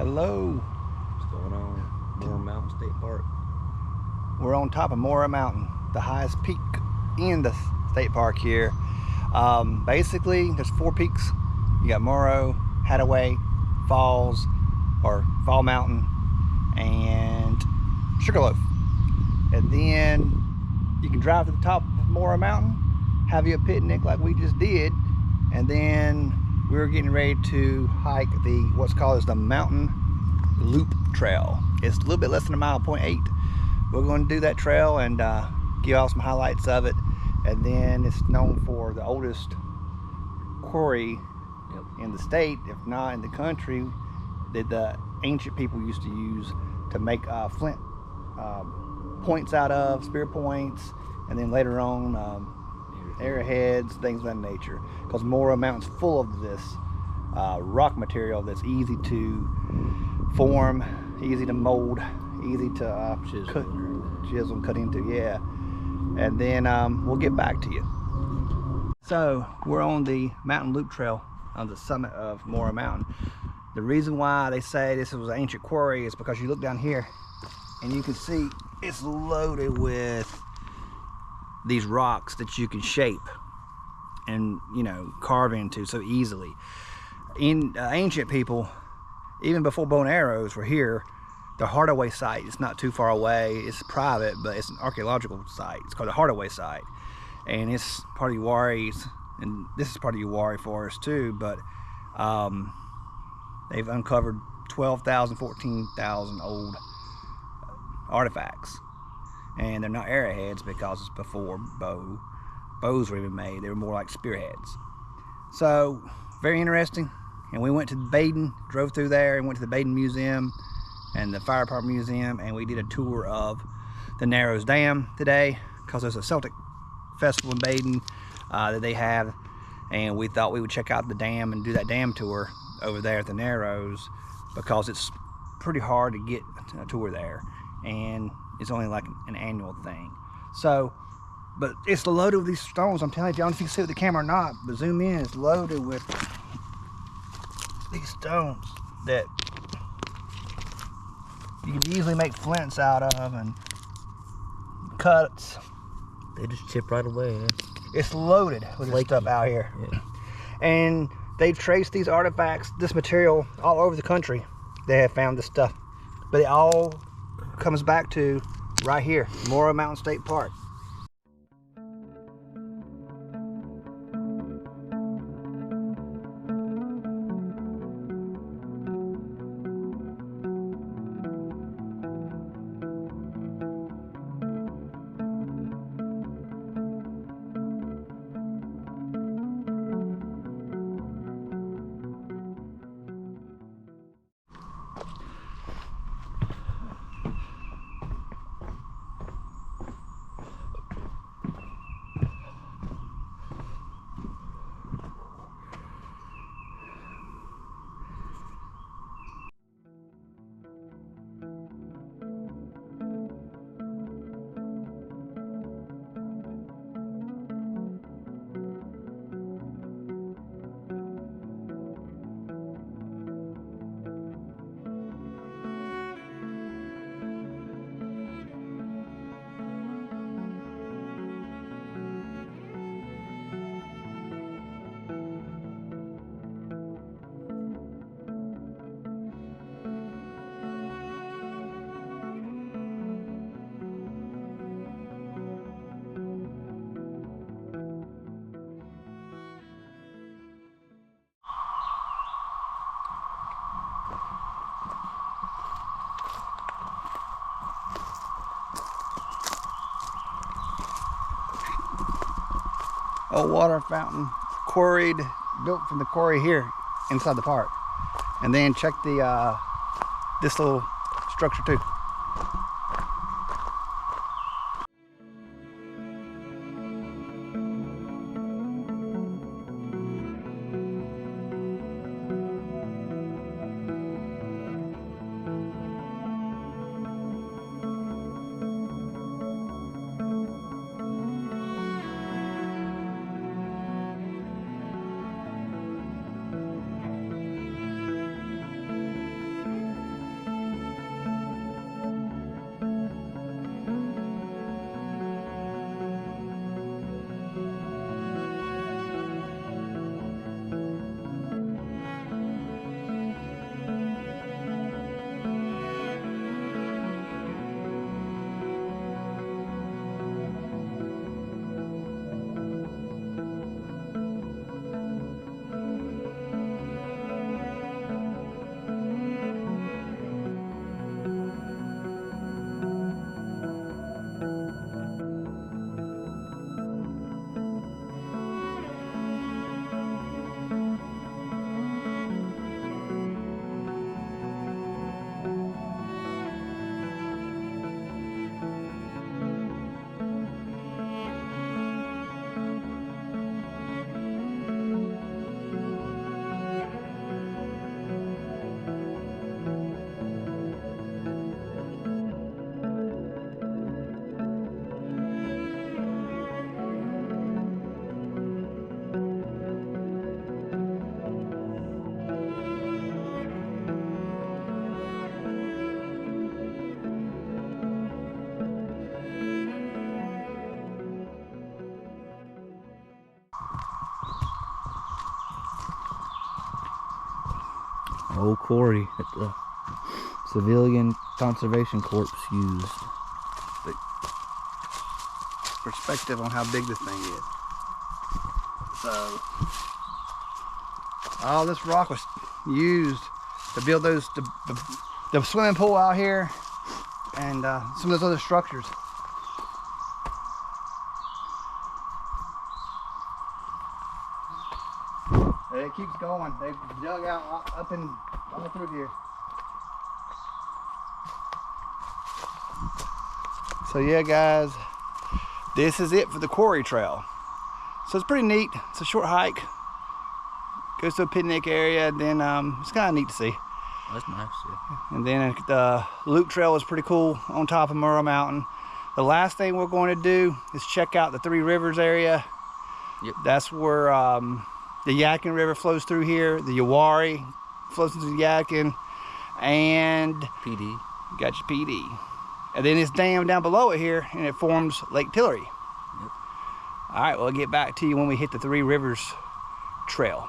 Hello. What's going on? Morrow Mountain State Park. We're on top of Morrow Mountain, the highest peak in the state park here. Basically, there's 4 peaks. You got Morrow, Hadaway, Falls, or Fall Mountain, and Sugarloaf. And then you can drive to the top of Morrow Mountain, have you a picnic like we just did, and then we're getting ready to hike what's called the Mountain Loop Trail. It's a little bit less than a mile, 0.8. We're going to do that trail and give y'all some highlights of it. And then it's known for the oldest quarry in the state, if not in the country, that the ancient people used to use to make flint points out of, spear points, and then later on arrowheads, things of that nature. Because Morrow Mountain's full of this rock material that's easy to form, easy to mold, easy to chisel, cut into, yeah. And then we'll get back to you. So we're on the Mountain Loop Trail on the summit of Morrow Mountain. The reason why they say this was an ancient quarry is because you look down here and you can see it's loaded with these rocks that you can shape and, you know, carve into so easily. Ancient people, even before bow and arrows were here, the Hadaway site is not too far away. It's private, but it's an archaeological site. It's called the Hadaway site, and it's part of Uwharrie's, and this is part of Uwharrie Forest too. But they've uncovered 12,000, 14,000 old artifacts, and they're not arrowheads because it's before bows were even made. They were more like spearheads. So very interesting. And we went to Baden, drove through there, and went to the Baden Museum and the Fire Department Museum, and we did a tour of the Narrows Dam today because there's a Celtic festival in Baden that they have, and we thought we would check out the dam and do that dam tour over there at the Narrows because it's pretty hard to get a tour there, and it's only like an annual thing. So, but it's loaded with these stones. I'm telling you, I don't know if you can see it with the camera or not, but zoom in, it's loaded with these stones that you can easily make flints out of and cuts. They just chip right away. Yeah. It's loaded with this stuff out here. Yeah. And they've traced these artifacts, this material, all over the country. They have found this stuff. But it all comes back to right here, Morrow Mountain State Park. Old water fountain, quarried, built from the quarry here inside the park. And then check this little structure too. Old quarry that the civilian conservation corps used. Perspective on how big this thing is. So, all this rock was used to build those, the swimming pool out here, and some of those other structures. And it keeps going. They've dug out up and all through here. So yeah, guys, this is it for the quarry trail. So it's pretty neat. It's a short hike. Goes to a picnic area, and then it's kind of neat to see. That's nice, yeah. And then the loop trail is pretty cool on top of Morrow Mountain. The last thing we're going to do is check out the Three Rivers area. Yep. That's where the Yadkin River flows through here. The Uwharrie flows into the Yadkin, and Pee Dee. got your Pee Dee. And then it's dam down below it here, and it forms Lake Tillery. Yep. All right, well, I'll get back to you when we hit the Three Rivers trail.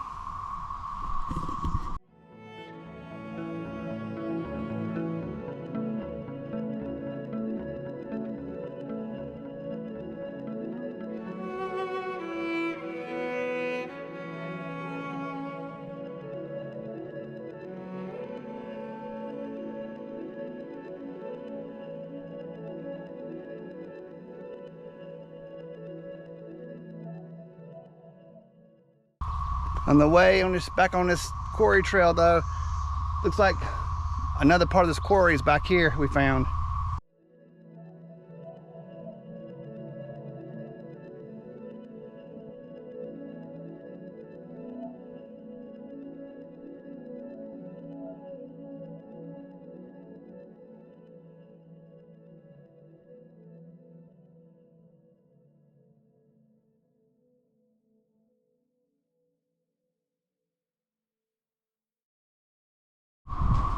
On the way back on this quarry trail though, looks like another part of this quarry is back here we found.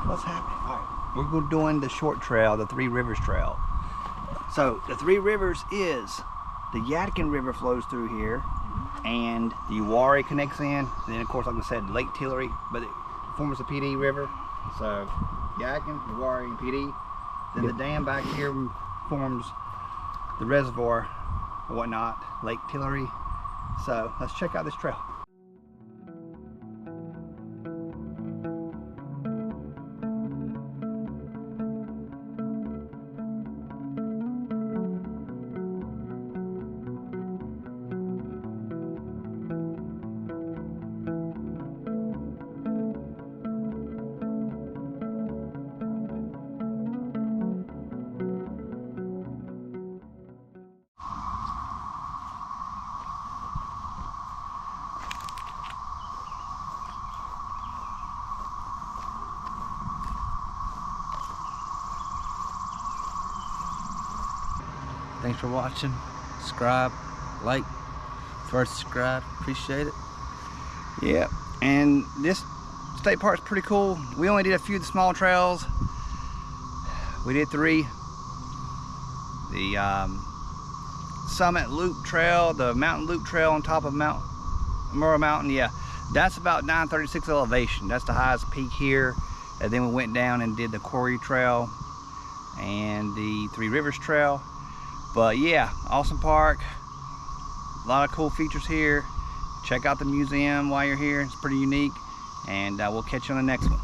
What's happening? All right, we're doing the short trail, the Three Rivers trail. So the Three Rivers is the Yadkin River flows through here, and the Uwharrie connects in. And then of course, like I said, Lake Tillery, but it forms the Pee Dee River. So Yadkin, Uwharrie, and Pee Dee. Then the dam back here forms the reservoir or whatnot, Lake Tillery. So let's check out this trail. Thanks for watching. Subscribe, like, first subscribe, appreciate it. Yeah, and this state park's pretty cool. We only did a few of the small trails. We did 3. The Summit Loop Trail, the Mountain Loop Trail on top of Morrow Mountain. Yeah, that's about 936 elevation. That's the highest peak here. And then we went down and did the Quarry Trail and the Three Rivers Trail. But yeah, awesome park. A lot of cool features here. Check out the museum while you're here. It's pretty unique. And we'll catch you on the next one.